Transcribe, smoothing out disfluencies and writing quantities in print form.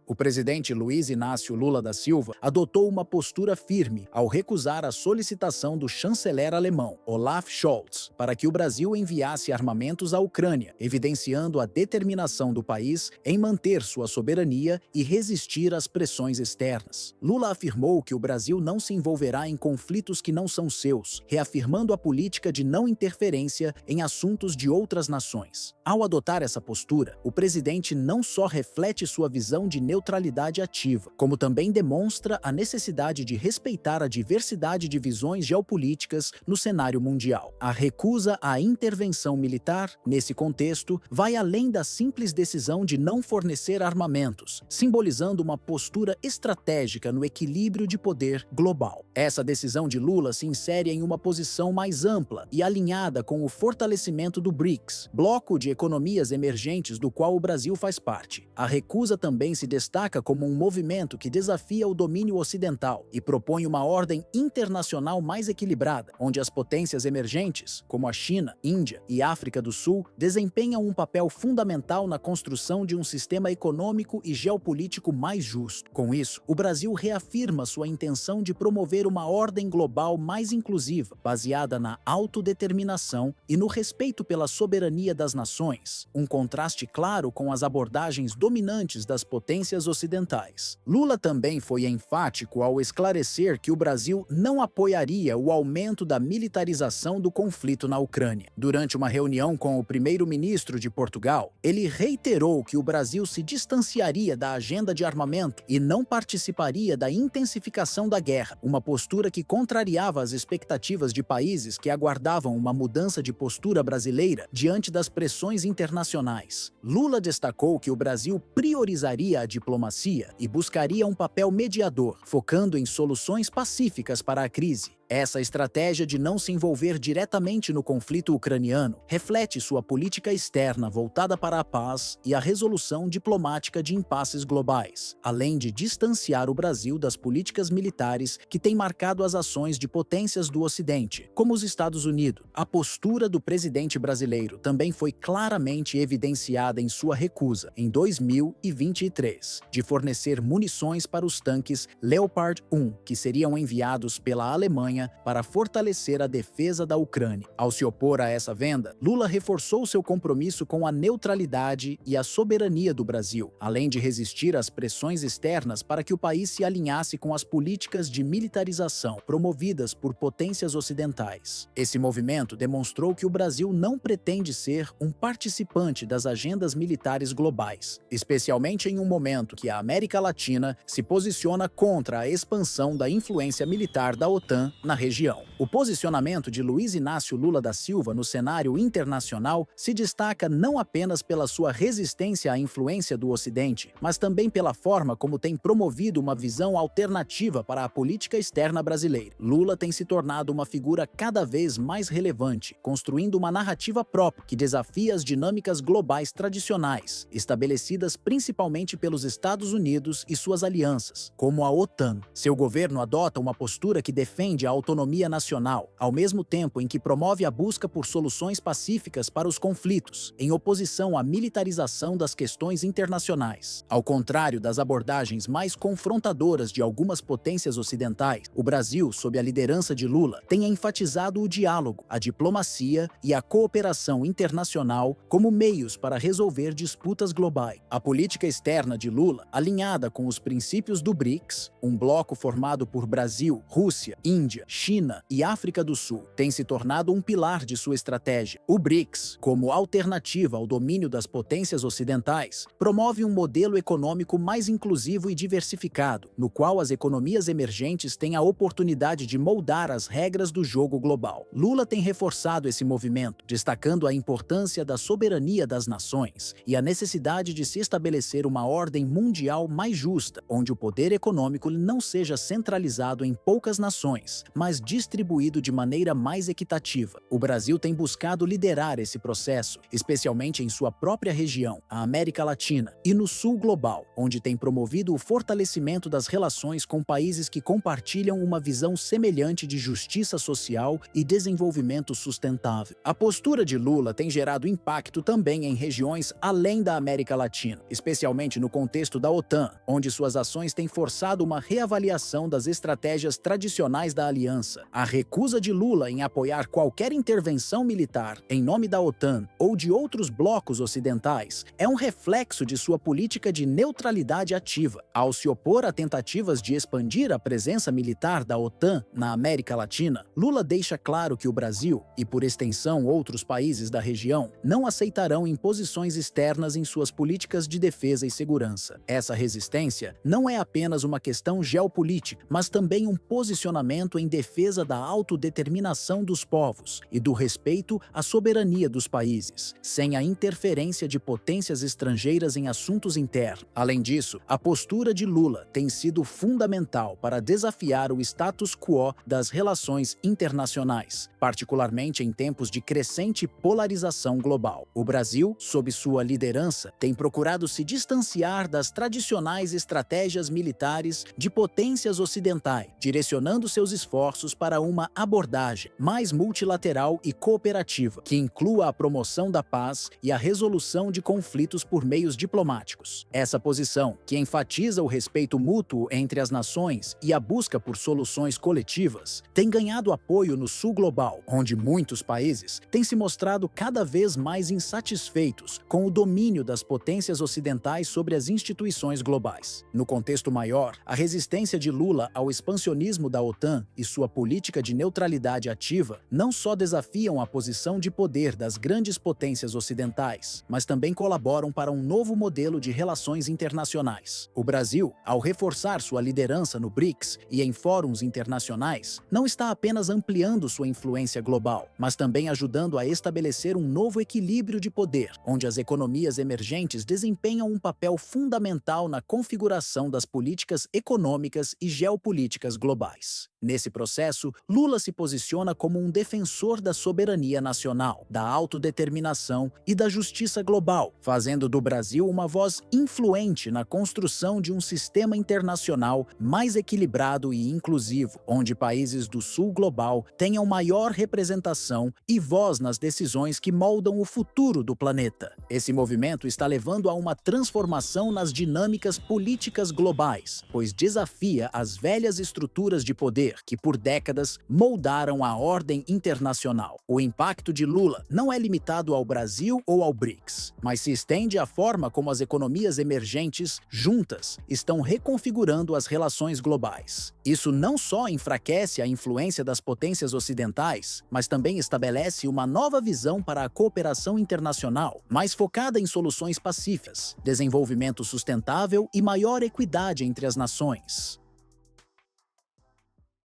O presidente Luiz Inácio Lula da Silva adotou uma postura firme ao recusar a solicitação do chanceler alemão, Olaf Scholz, para que o Brasil enviasse armamentos à Ucrânia, evidenciando a determinação do país em manter sua soberania e resistir às pressões externas. Lula afirmou que o Brasil não se envolverá em conflitos que não são seus, reafirmando a política de não interferência em assuntos de outras nações. Ao adotar essa postura, o presidente não só reflete sua visão de neutralidade ativa, como também demonstra a necessidade de respeitar a diversidade de visões geopolíticas no cenário mundial. A recusa à intervenção militar, nesse contexto, vai além da simples decisão de não fornecer armamentos, simbolizando uma postura estratégica no equilíbrio de poder global. Essa decisão de Lula se insere em uma posição mais ampla e alinhada com o fortalecimento do BRICS, bloco de economias emergentes do qual o Brasil faz parte. A recusa também se destaca como um movimento que desafia o domínio ocidental e propõe uma ordem internacional mais equilibrada, onde as potências emergentes, como a China, Índia e África do Sul, desempenham um papel fundamental na construção de um sistema econômico e geopolítico mais justo. Com isso, o Brasil reafirma sua intenção de promover uma ordem global mais inclusiva, baseada na autodeterminação e no respeito pela soberania das nações, um contraste claro com as abordagens dominantes das potências ocidentais. Lula também foi enfático ao esclarecer que o Brasil não apoiaria o aumento da militarização do conflito na Ucrânia. Durante uma reunião com o primeiro-ministro de Portugal, ele reiterou que o Brasil se distanciaria da agenda de armamento e não participaria da intensificação da guerra, uma postura que contrariava as expectativas de países que aguardavam uma mudança de postura brasileira diante das pressões internacionais. Lula destacou que o Brasil priorizaria a diplomacia e buscaria um papel mediador, focando em soluções pacíficas para a crise. Essa estratégia de não se envolver diretamente no conflito ucraniano reflete sua política externa voltada para a paz e a resolução diplomática de impasses globais, além de distanciar o Brasil das políticas militares que têm marcado as ações de potências do Ocidente, como os Estados Unidos. A postura do presidente brasileiro também foi claramente evidenciada em sua recusa, em 2023, de fornecer munições para os tanques Leopard 1, que seriam enviados pela Alemanha para fortalecer a defesa da Ucrânia. Ao se opor a essa venda, Lula reforçou seu compromisso com a neutralidade e a soberania do Brasil, além de resistir às pressões externas para que o país se alinhasse com as políticas de militarização promovidas por potências ocidentais. Esse movimento demonstrou que o Brasil não pretende ser um participante das agendas militares globais, especialmente em um momento que a América Latina se posiciona contra a expansão da influência militar da OTAN na região. O posicionamento de Luiz Inácio Lula da Silva no cenário internacional se destaca não apenas pela sua resistência à influência do Ocidente, mas também pela forma como tem promovido uma visão alternativa para a política externa brasileira. Lula tem se tornado uma figura cada vez mais relevante, construindo uma narrativa própria que desafia as dinâmicas globais tradicionais, estabelecidas principalmente pelos Estados Unidos e suas alianças, como a OTAN. Seu governo adota uma postura que defende a autonomia nacional, ao mesmo tempo em que promove a busca por soluções pacíficas para os conflitos, em oposição à militarização das questões internacionais. Ao contrário das abordagens mais confrontadoras de algumas potências ocidentais, o Brasil, sob a liderança de Lula, tem enfatizado o diálogo, a diplomacia e a cooperação internacional como meios para resolver disputas globais. A política externa de Lula, alinhada com os princípios do BRICS, um bloco formado por Brasil, Rússia, Índia, China e África do Sul, tem se tornado um pilar de sua estratégia. O BRICS, como alternativa ao domínio das potências ocidentais, promove um modelo econômico mais inclusivo e diversificado, no qual as economias emergentes têm a oportunidade de moldar as regras do jogo global. Lula tem reforçado esse movimento, destacando a importância da soberania das nações e a necessidade de se estabelecer uma ordem mundial mais justa, onde o poder econômico não seja centralizado em poucas nações, mas distribuído de maneira mais equitativa. O Brasil tem buscado liderar esse processo, especialmente em sua própria região, a América Latina, e no Sul global, onde tem promovido o fortalecimento das relações com países que compartilham uma visão semelhante de justiça social e desenvolvimento sustentável. A postura de Lula tem gerado impacto também em regiões além da América Latina, especialmente no contexto da OTAN, onde suas ações têm forçado uma reavaliação das estratégias tradicionais da aliança. A recusa de Lula em apoiar qualquer intervenção militar em nome da OTAN ou de outros blocos ocidentais é um reflexo de sua política de neutralidade ativa. Ao se opor a tentativas de expandir a presença militar da OTAN na América Latina, Lula deixa claro que o Brasil, e por extensão outros países da região, não aceitarão imposições externas em suas políticas de defesa e segurança. Essa resistência não é apenas uma questão geopolítica, mas também um posicionamento em defesa da autodeterminação dos povos e do respeito à soberania dos países, sem a interferência de potências estrangeiras em assuntos internos. Além disso, a postura de Lula tem sido fundamental para desafiar o status quo das relações internacionais, particularmente em tempos de crescente polarização global. O Brasil, sob sua liderança, tem procurado se distanciar das tradicionais estratégias militares de potências ocidentais, direcionando seus esforços para uma abordagem mais multilateral e cooperativa, que inclua a promoção da paz e a resolução de conflitos por meios diplomáticos. Essa posição, que enfatiza o respeito mútuo entre as nações e a busca por soluções coletivas, tem ganhado apoio no Sul global, onde muitos países têm se mostrado cada vez mais insatisfeitos com o domínio das potências ocidentais sobre as instituições globais. No contexto maior, a resistência de Lula ao expansionismo da OTAN e sua política de neutralidade ativa não só desafiam a posição de poder das grandes potências ocidentais, mas também colaboram para um novo modelo de relações internacionais. O Brasil, ao reforçar sua liderança no BRICS e em fóruns internacionais, não está apenas ampliando sua influência global, mas também ajudando a estabelecer um novo equilíbrio de poder, onde as economias emergentes desempenham um papel fundamental na configuração das políticas econômicas e geopolíticas globais. Nesse processo, Lula se posiciona como um defensor da soberania nacional, da autodeterminação e da justiça global, fazendo do Brasil uma voz influente na construção de um sistema internacional mais equilibrado e inclusivo, onde países do Sul global tenham maior representação e voz nas decisões que moldam o futuro do planeta. Esse movimento está levando a uma transformação nas dinâmicas políticas globais, pois desafia as velhas estruturas de poder que por décadas moldaram a ordem internacional. O impacto de Lula não é limitado ao Brasil ou ao BRICS, mas se estende à forma como as economias emergentes, juntas, estão reconfigurando as relações globais. Isso não só enfraquece a influência das potências ocidentais, mas também estabelece uma nova visão para a cooperação internacional, mais focada em soluções pacíficas, desenvolvimento sustentável e maior equidade entre as nações.